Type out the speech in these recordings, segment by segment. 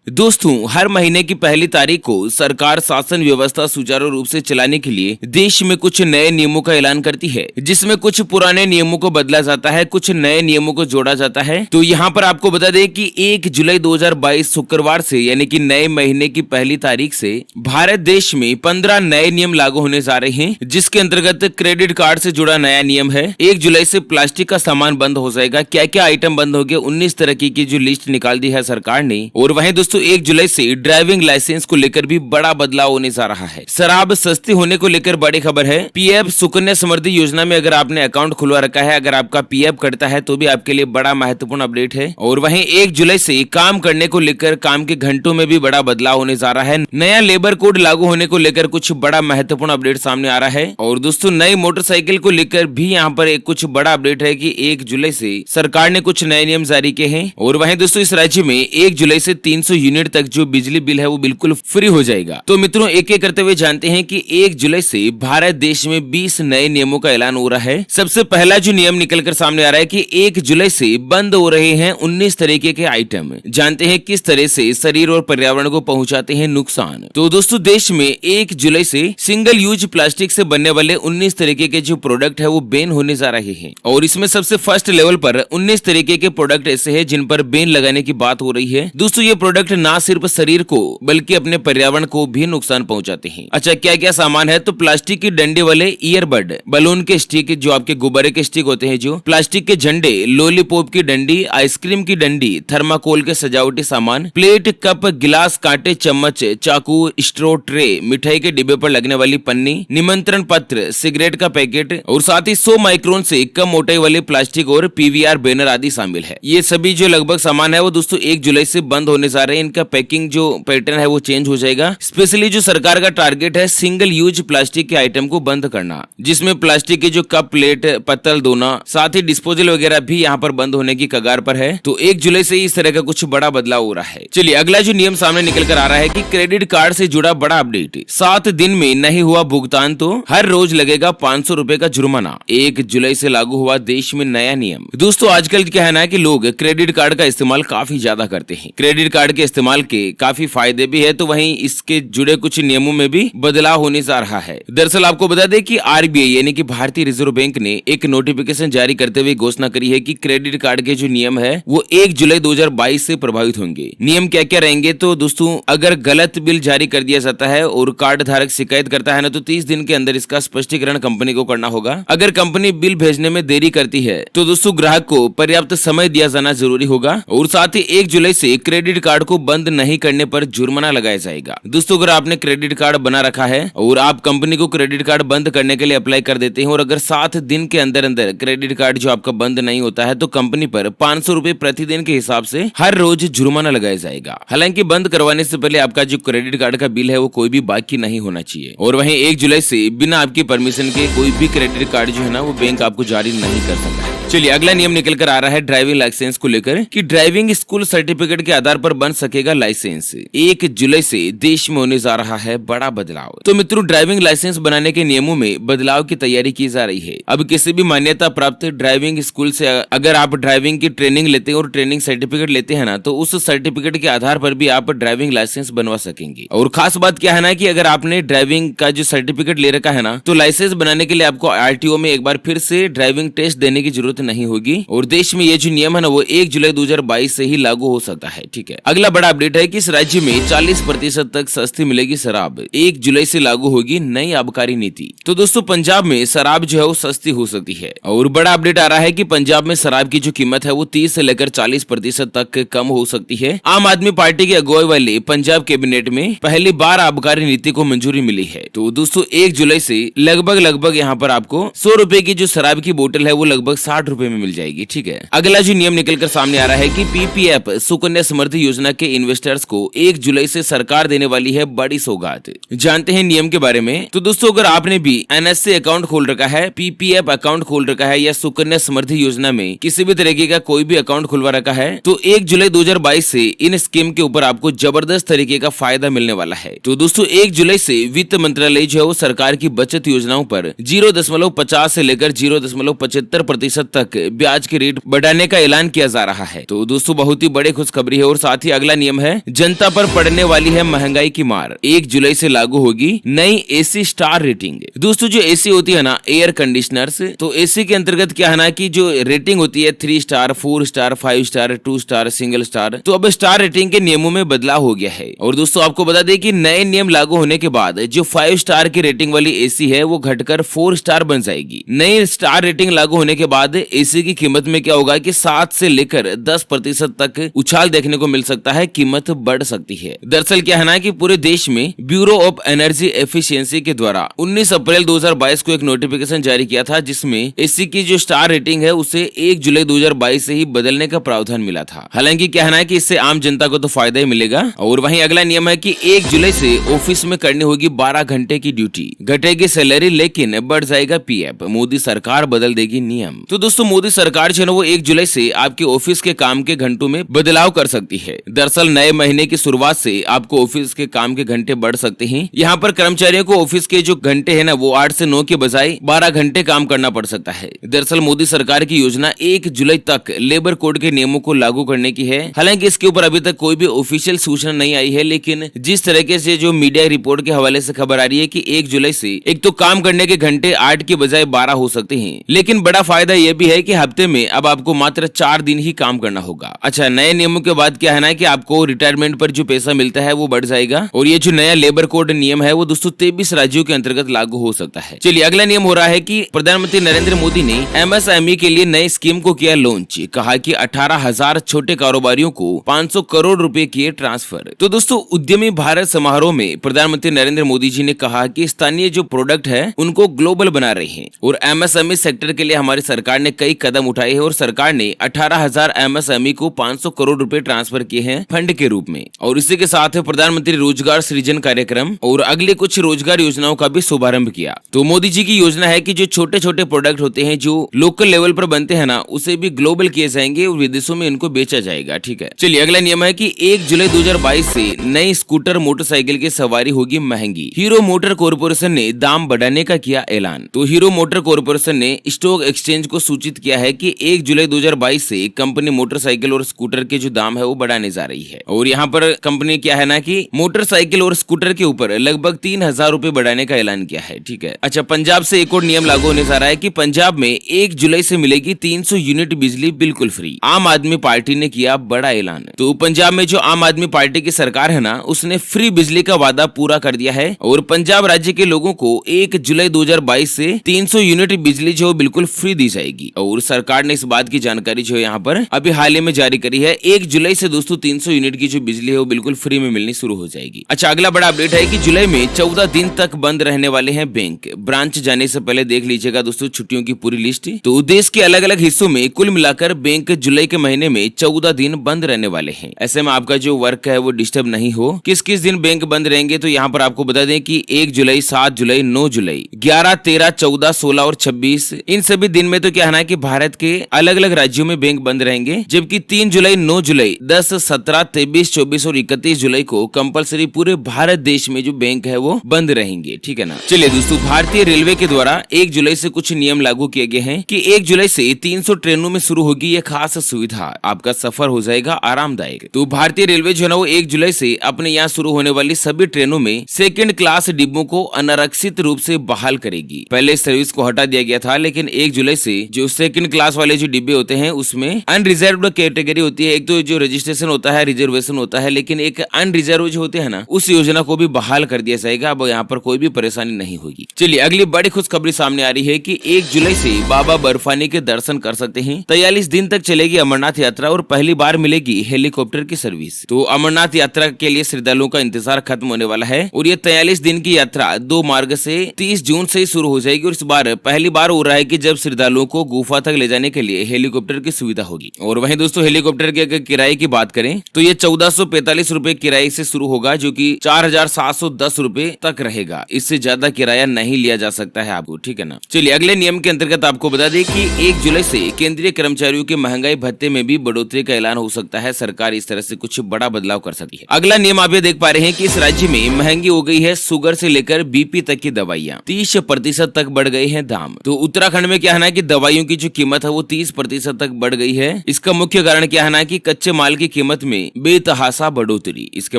दोस्तों, हर महीने की पहली तारीख को सरकार शासन व्यवस्था सुचारू रूप से चलाने के लिए देश में कुछ नए नियमों का ऐलान करती है, जिसमें कुछ पुराने नियमों को बदला जाता है, कुछ नए नियमों को जोड़ा जाता है। तो यहाँ पर आपको बता दें कि 1 जुलाई 2022 शुक्रवार से यानी कि नए महीने की पहली तारीख से भारत देश में 15 नए नियम लागू होने जा रहे हैं, जिसके अंतर्गत क्रेडिट कार्ड से जुड़ा नया नियम है। 1 जुलाई से प्लास्टिक का सामान बंद हो जाएगा। क्या क्या आइटम बंद हो गए, 19 तरह की जो लिस्ट निकाल दी है सरकार ने। और वहीं दोस्तों 1 जुलाई से ड्राइविंग लाइसेंस को लेकर भी बड़ा बदलाव होने जा रहा है। शराब सस्ती होने को लेकर बड़ी खबर है। पीएफ सुकन्या समृद्धि योजना में अगर आपने अकाउंट खुलवा रखा है, अगर आपका पीएफ कटता है तो भी आपके लिए बड़ा महत्वपूर्ण अपडेट है। और वहीं 1 जुलाई से काम करने को लेकर काम के घंटों में भी बड़ा बदलाव होने जा रहा है। नया लेबर कोड लागू होने को लेकर कुछ बड़ा महत्वपूर्ण अपडेट सामने आ रहा है। और दोस्तों नई मोटरसाइकिल को लेकर भी यहाँ पर एक कुछ बड़ा अपडेट है कि 1 जुलाई से सरकार ने कुछ नए नियम जारी किए हैं। और वहीं दोस्तों इस राज्य में 1 जुलाई से 300 यूनिट तक जो बिजली बिल है वो बिल्कुल फ्री हो जाएगा। तो मित्रों एक एक करते हुए जानते हैं कि 1 जुलाई से भारत देश में 20 नए नियमों का ऐलान हो रहा है। सबसे पहला जो नियम निकलकर सामने आ रहा है कि 1 जुलाई से बंद हो रहे हैं 19 तरीके के आइटम। जानते हैं किस तरह से शरीर और पर्यावरण को पहुंचाते हैं नुकसान। तो दोस्तों देश में 1 जुलाई से सिंगल यूज प्लास्टिक से बनने वाले 19 तरीके के जो प्रोडक्ट है वो बैन होने जा रहे हैं। और इसमें सबसे फर्स्ट लेवल पर 19 तरीके के प्रोडक्ट ऐसे हैं जिन पर बैन लगाने की बात हो रही है। दोस्तों ये प्रोडक्ट ना सिर्फ शरीर को बल्कि अपने पर्यावरण को भी नुकसान पहुंचाते हैं। अच्छा क्या क्या सामान है, तो प्लास्टिक की डंडे वाले ईयरबड, बलून के स्टिक जो आपके गुब्बारे के स्टिक होते हैं, जो प्लास्टिक के झंडे, लॉलीपॉप की डंडी, आइसक्रीम की डंडी, थर्माकोल के सजावटी सामान, प्लेट, कप, गिलास, कांटे, चम्मच, चाकू, स्ट्रॉ, ट्रे, मिठाई के डिब्बे पर लगने वाली पन्नी, निमंत्रण पत्र, सिगरेट का पैकेट और साथ ही 100 माइक्रोन से कम मोटाई वाले प्लास्टिक और पीवीआर बैनर आदि शामिल है। ये सभी जो लगभग सामान है वो दोस्तों 1 जुलाई से बंद होने जा रहे हैं। इनका पैकिंग जो पैटर्न है वो चेंज हो जाएगा। स्पेशली जो सरकार का टारगेट है सिंगल यूज प्लास्टिक के आइटम को बंद करना, जिसमें प्लास्टिक के जो कप, प्लेट, पत्तल धोना, साथ ही डिस्पोजल वगैरह भी यहाँ पर बंद होने की कगार पर है। तो 1 जुलाई से इस तरह का कुछ बड़ा बदलाव हो रहा है। चलिए अगला जो नियम सामने निकल कर आ रहा है कि क्रेडिट कार्ड से जुड़ा बड़ा अपडेट। 7 दिन में नहीं हुआ भुगतान तो हर रोज लगेगा 500 रुपए का जुर्माना। 1 जुलाई से लागू हुआ देश में नया नियम। दोस्तों आजकल क्या है ना कि लोग क्रेडिट कार्ड का इस्तेमाल काफी ज्यादा करते हैं। क्रेडिट कार्ड के इस्तेमाल के काफी फायदे भी है, तो वहीं इसके जुड़े कुछ नियमों में भी बदलाव होने जा रहा है। दरअसल आपको बता दें कि आरबीआई यानी कि भारतीय रिजर्व बैंक ने एक नोटिफिकेशन जारी करते हुए घोषणा करी है कि क्रेडिट कार्ड के जो नियम है वो 1 जुलाई 2022 से प्रभावित होंगे। नियम क्या क्या रहेंगे, तो दोस्तों अगर गलत बिल जारी कर दिया जाता है और कार्ड धारक शिकायत करता है ना, तो 30 दिन के अंदर इसका स्पष्टीकरण कंपनी को करना होगा। अगर कंपनी बिल भेजने में देरी करती है तो दोस्तों ग्राहक को पर्याप्त समय दिया जाना जरूरी होगा। और साथ ही 1 जुलाई से क्रेडिट कार्ड को बंद नहीं करने पर जुर्माना लगाया जाएगा। दोस्तों अगर आपने क्रेडिट कार्ड बना रखा है और आप कंपनी को क्रेडिट कार्ड बंद करने के लिए अप्लाई कर देते हैं और अगर 7 दिन के अंदर अंदर क्रेडिट कार्ड जो आपका बंद नहीं होता है, तो कंपनी पर 500 रुपए प्रतिदिन के हिसाब से हर रोज जुर्माना लगाया जाएगा। हालांकि बंद करवाने से पहले आपका जो क्रेडिट कार्ड का बिल है वो कोई भी बाकी नहीं होना चाहिए। और वहीं 1 जुलाई से बिना आपकी परमिशन के कोई भी क्रेडिट कार्ड जो है ना वो बैंक आपको जारी नहीं कर सकता है। चलिए अगला नियम निकल कर आ रहा है ड्राइविंग लाइसेंस को लेकर कि ड्राइविंग स्कूल सर्टिफिकेट के आधार पर बन सकेगा लाइसेंस। 1 जुलाई से देश में होने जा रहा है बड़ा बदलाव। तो मित्रों ड्राइविंग लाइसेंस बनाने के नियमों में बदलाव की तैयारी की जा रही है। अब किसी भी मान्यता प्राप्त ड्राइविंग स्कूल से अगर आप ड्राइविंग की ट्रेनिंग लेते हैं और ट्रेनिंग सर्टिफिकेट लेते हैं ना, तो उस सर्टिफिकेट के आधार पर भी आप ड्राइविंग लाइसेंस बनवा सकेंगे। और खास बात क्या है ना कि अगर आपने ड्राइविंग का जो सर्टिफिकेट ले रखा है ना, तो लाइसेंस बनाने के लिए आपको आरटीओ में एक बार फिर से ड्राइविंग टेस्ट देने की जरूरत नहीं होगी। और देश में ये जो नियम है ना वो 1 जुलाई 2022 से ही लागू हो सकता है। ठीक है, अगला बड़ा अपडेट है कि इस राज्य में 40% तक सस्ती मिलेगी शराब। 1 जुलाई से लागू होगी नई आबकारी नीति। तो दोस्तों पंजाब में शराब जो है वो सस्ती हो सकती है। और बड़ा अपडेट आ रहा है कि पंजाब में शराब की जो कीमत है वो 30 से लेकर 40% तक कम हो सकती है। आम आदमी पार्टी की अगुवाई वाले पंजाब कैबिनेट में पहली बार आबकारी नीति को मंजूरी मिली है। तो दोस्तों 1 जुलाई से लगभग यहाँ पर आपको 100 रुपए की जो शराब की बोतल है वो लगभग 60 रुपए में मिल जाएगी। ठीक है, अगला जो नियम निकलकर सामने आ रहा है कि पीपीएफ सुकन्या समृद्धि योजना के इन्वेस्टर्स को 1 जुलाई से सरकार देने वाली है बड़ी सौगात। जानते हैं नियम के बारे में। तो दोस्तों अगर आपने भी एनएससी अकाउंट खोल रखा है, पीपीएफ अकाउंट खोल रखा है या सुकन्या समृद्धि योजना में किसी भी तरीके का कोई भी अकाउंट खुलवा रखा है, तो 1 जुलाई 2022 से इन स्कीम के ऊपर आपको जबरदस्त तरीके का फायदा मिलने वाला है। तो दोस्तों 1 जुलाई से वित्त मंत्रालय जो है वो सरकार की बचत योजनाओं पर 0.50 से लेकर 0.75% तक ब्याज के रेट बढ़ाने का ऐलान किया जा रहा है। तो दोस्तों बहुत ही बड़ी खुशखबरी है। और साथ ही अगला नियम है, जनता पर पड़ने वाली है महंगाई की मार, 1 जुलाई से लागू होगी नई एसी स्टार रेटिंग। दोस्तों जो एसी होती है ना, एयर कंडीशनर्स, तो एसी के अंतर्गत क्या है ना कि जो रेटिंग होती है 3 star, 4 star, 5 star, 2 star, single star, तो अब स्टार रेटिंग के नियमों में बदलाव हो गया है। और दोस्तों आपको बता दें कि नए नियम लागू होने के बाद जो 5 स्टार की रेटिंग वाली एसी है वो घटकर 4 स्टार बन जाएगी। नई स्टार रेटिंग लागू होने के बाद एसी की कीमत में क्या होगा कि 7 से लेकर 10% तक उछाल देखने को मिल सकता है, कीमत बढ़ सकती है। दरअसल क्या है ना कि पूरे देश में ब्यूरो ऑफ एनर्जी एफिशिएंसी के द्वारा 19 अप्रैल 2022 को एक नोटिफिकेशन जारी किया था, जिसमें एसी की जो स्टार रेटिंग है उसे 1 जुलाई 2022 से ही बदलने का प्रावधान मिला था। हालांकि क्या है ना कि इससे आम जनता को तो फायदा ही मिलेगा। और वहीं अगला नियम है कि 1 जुलाई से ऑफिस में करनी होगी 12 घंटे की ड्यूटी, घटेगी सैलरी लेकिन बढ़ जाएगा पीएफ, मोदी सरकार बदल देगी नियम। तो दोस्तों मोदी सरकार जो है वो 1 जुलाई से आपके ऑफिस के काम के घंटों में बदलाव कर सकती है। दरअसल नए महीने की शुरुआत से आपको ऑफिस के काम के घंटे बढ़ सकते हैं। यहाँ पर कर्मचारियों को ऑफिस के जो घंटे हैं ना वो 8 से 9 के बजाय 12 घंटे काम करना पड़ सकता है। दरअसल मोदी सरकार की योजना 1 जुलाई तक लेबर कोड के नियमों को लागू करने की है। हालांकि इसके ऊपर अभी तक कोई भी ऑफिशियल सूचना नहीं आई है, लेकिन जिस तरीके से जो मीडिया रिपोर्ट के हवाले से खबर आ रही है कि 1 जुलाई से एक तो काम करने के घंटे 8 के बजाय 12 हो सकते हैं। लेकिन बड़ा फायदा यह भी है कि हफ्ते में अब आपको मात्र 4 दिन ही काम करना होगा। अच्छा, नए नियमों के बाद क्या है ना कि आपको रिटायरमेंट पर जो पैसा मिलता है वो बढ़ जाएगा। और ये जो नया लेबर कोड नियम है वो दोस्तों 23 राज्यों के अंतर्गत लागू हो सकता है। चलिए अगला नियम हो रहा है कि प्रधानमंत्री नरेंद्र मोदी ने एमएसएमई के लिए नई स्कीम को किया लॉन्च। कहा कि 18,000 छोटे कारोबारियों को 500 करोड़ रुपए किए ट्रांसफर। तो दोस्तों उद्यमी भारत समारोह में प्रधानमंत्री नरेंद्र मोदी जी ने कहा कि स्थानीय जो प्रोडक्ट है उनको ग्लोबल बना रहे हैं और एमएसएमई सेक्टर के लिए हमारी सरकार ने कई कदम उठाए हैं। और सरकार ने 18,000 एमएसएमई को 500 करोड़ रुपए ट्रांसफर किए हैं फंड के रूप में। और इसी के साथ प्रधानमंत्री रोजगार सृजन कार्यक्रम और अगले कुछ रोजगार योजनाओं का भी शुभारंभ किया। तो मोदी जी की योजना है कि जो छोटे छोटे प्रोडक्ट होते हैं जो लोकल लेवल पर बनते हैं ना, उसे भी ग्लोबल किए जाएंगे और विदेशों में इनको बेचा जाएगा। ठीक है, चलिए अगला नियम है कि 1 जुलाई 2022 से नई स्कूटर मोटरसाइकिल की सवारी होगी महंगी। हीरो मोटर कॉर्पोरेशन ने दाम बढ़ाने का किया ऐलान। तो हीरो मोटर कॉर्पोरेशन ने स्टॉक एक्सचेंज को सूचित किया है कि 1 जुलाई 2022 से कंपनी मोटरसाइकिल और स्कूटर के जो दाम है वो बढ़ाने जा रही है। और यहाँ पर कंपनी क्या है ना कि मोटरसाइकिल और स्कूटर के ऊपर लगभग 3,000 रुपए बढ़ाने का ऐलान किया है। ठीक है, अच्छा पंजाब से एक और नियम लागू होने जा रहा है कि पंजाब में 1 जुलाई से मिलेगी 300 यूनिट बिजली बिल्कुल फ्री। आम आदमी पार्टी ने किया बड़ा ऐलान। तो पंजाब में जो आम आदमी पार्टी की सरकार है ना, उसने फ्री बिजली का वादा पूरा कर दिया है और पंजाब राज्य के लोगों को 1 जुलाई 2022 से 300 यूनिट बिजली जो बिल्कुल फ्री दी जाएगी। और सरकार ने इस बात की जानकारी जो यहाँ पर अभी हाल ही में जारी करी है। 1 जुलाई से दोस्तों 300 यूनिट की जो बिजली है वो बिल्कुल फ्री में मिलनी शुरू हो जाएगी। अच्छा अगला बड़ा अपडेट है कि जुलाई में 14 दिन तक बंद रहने वाले हैं बैंक। ब्रांच जाने से पहले देख लीजिएगा दोस्तों छुट्टियों की पूरी लिस्ट। तो देश के अलग अलग हिस्सों में कुल मिलाकर बैंक जुलाई के महीने में 14 दिन बंद रहने वाले हैं। ऐसे में आपका जो वर्क है वो डिस्टर्ब नहीं हो। किस किस दिन बैंक बंद रहेंगे तो यहाँ पर आपको बता दें कि 1 जुलाई, 7 जुलाई, 9 जुलाई, 11, 13, 14, 16 और 26 इन सभी दिन में तो क्या है ना कि भारत के अलग अलग राज्यों में बैंक बंद रहेंगे। जबकि 3 जुलाई, 9 जुलाई, 10, 17, 23, 24 और 31 जुलाई को कंपलसरी पूरे भारत देश में जो बैंक है वो बंद रहेंगे। ठीक है ना। चलिए दोस्तों, भारतीय रेलवे के द्वारा 1 जुलाई से कुछ नियम लागू किए गए हैं कि 1 जुलाई से 300 ट्रेनों में शुरू होगी ये खास सुविधा। आपका सफर हो जाएगा आरामदायक। तो भारतीय रेलवे जो है ना वो 1 जुलाई से अपने यहाँ शुरू होने वाली सभी ट्रेनों में सेकंड क्लास डिब्बों को अनारक्षित रूप से बहाल करेगी। पहले सर्विस को हटा दिया गया था, लेकिन 1 जुलाई से जो सेकंड क्लास वाले जो डिब्बे होते हैं उसमें अनरिजर्व्ड कैटेगरी होती है। एक तो जो रजिस्ट्रेशन होता है, रिजर्वेशन होता है, लेकिन एक अनरिजर्व जो होते हैं ना, उस योजना को भी बहाल कर दिया जाएगा। अब यहाँ पर कोई भी परेशानी नहीं होगी। चलिए अगली बड़ी खुशखबरी सामने आ रही है कि 1 जुलाई से बाबा बर्फानी के दर्शन कर सकते हैं। 43 दिन तक चलेगी अमरनाथ यात्रा और पहली बार मिलेगी हेलीकॉप्टर की सर्विस। तो अमरनाथ यात्रा के लिए श्रद्धालुओं का इंतजार खत्म होने वाला है और ये 43 दिन की यात्रा 2 मार्च से 30 जून से शुरू हो जाएगी। और इस बार पहली बार हो रहा है कि जब श्रद्धालुओं को गुफा तक ले जाने के लिए हेलीकॉप्टर की सुविधा होगी। और वहीं दोस्तों हेलीकॉप्टर के अगर किराए की बात करें तो ये 1445 रुपए किराए से शुरू होगा, जो कि 4710 रुपए तक रहेगा। इससे ज्यादा किराया नहीं लिया जा सकता है आपको। ठीक है ना। चलिए अगले नियम के अंतर्गत आपको बता दें कि 1 जुलाई से केंद्रीय कर्मचारियों के महंगाई भत्ते में भी बढ़ोतरी का ऐलान हो सकता है। सरकार इस तरह से कुछ बड़ा बदलाव कर सकती है। अगला नियम आप ये देख पा रहे हैं कि इस राज्य में महंगी हो गई है शुगर से लेकर बीपी तक की दवाइयाँ। 30% तक बढ़ गए हैं दाम। तो उत्तराखंड में क्या है ना कि दवाइयों दवाइयों की जो कीमत है वो 30% तक बढ़ गई है। इसका मुख्य कारण क्या है ना कि कच्चे माल की कीमत में बेतहासा बढ़ोतरी। इसके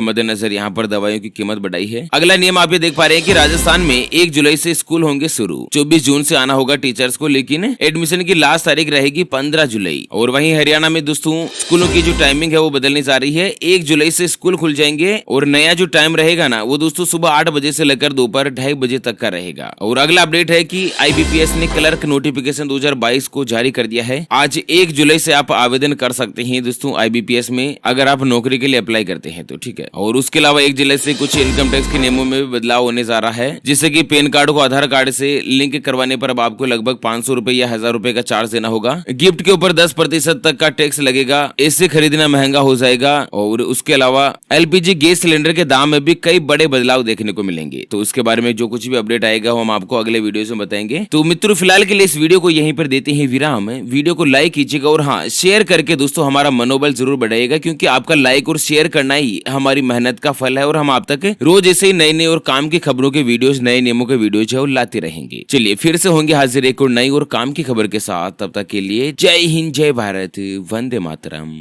मद्देनजर यहाँ पर दवाइयों की कीमत बढ़ाई है। अगला नियम आप ये देख पा रहे हैं कि राजस्थान में 1 जुलाई से स्कूल होंगे शुरू। 24 जून से आना होगा टीचर्स को, लेकिन एडमिशन की लास्ट तारीख रहेगी 15 जुलाई। और वहीं हरियाणा में दोस्तों स्कूलों की जो टाइमिंग है वो बदलने जा रही है। 1 जुलाई से स्कूल खुल जाएंगे और नया जो टाइम रहेगा ना वो दोस्तों सुबह 8 बजे से लेकर दोपहर 2:30 बजे तक का रहेगा। और अगला अपडेट है कि IBPS ने क्लर्क नोटिफिकेशन 2022 को जारी कर दिया है। आज 1 जुलाई से आप आवेदन कर सकते हैं दोस्तों IBPS में, अगर आप नौकरी के लिए अप्लाई करते हैं तो, ठीक है। और उसके अलावा 1 जुलाई से कुछ इनकम टैक्स के नियमों में भी बदलाव होने जा रहा है, जिससे कि पैन कार्ड को आधार कार्ड से लिंक करवाने पर अब आपको लगभग 500 रुपए या 1000 रुपए का चार्ज देना होगा। गिफ्ट के ऊपर 10% तक का टैक्स लगेगा, इससे खरीदना महंगा हो जाएगा। और उसके अलावा LPG गैस सिलेंडर के दाम में भी कई बड़े बदलाव देखने को मिलेंगे। तो उसके बारे में जो कुछ भी अपडेट आएगा वो हम आपको अगले वीडियो में बताएंगे। तो मित्रों फिलहाल के लिए इस वीडियो को यहीं पर देते हैं विराम। वीडियो को लाइक कीजिएगा और हाँ शेयर करके दोस्तों हमारा मनोबल जरूर बढ़ाइएगा, क्योंकि आपका लाइक और शेयर करना ही हमारी मेहनत का फल है। और हम आप तक रोज ऐसे ही नए नए और काम की खबरों के वीडियोस, नए नियमों के वीडियोस है लाते रहेंगे। चलिए फिर से होंगे हाजिर एक और नई और काम की खबर के साथ। तब तक के लिए जय हिंद, जय भारत, वंदे मातरम।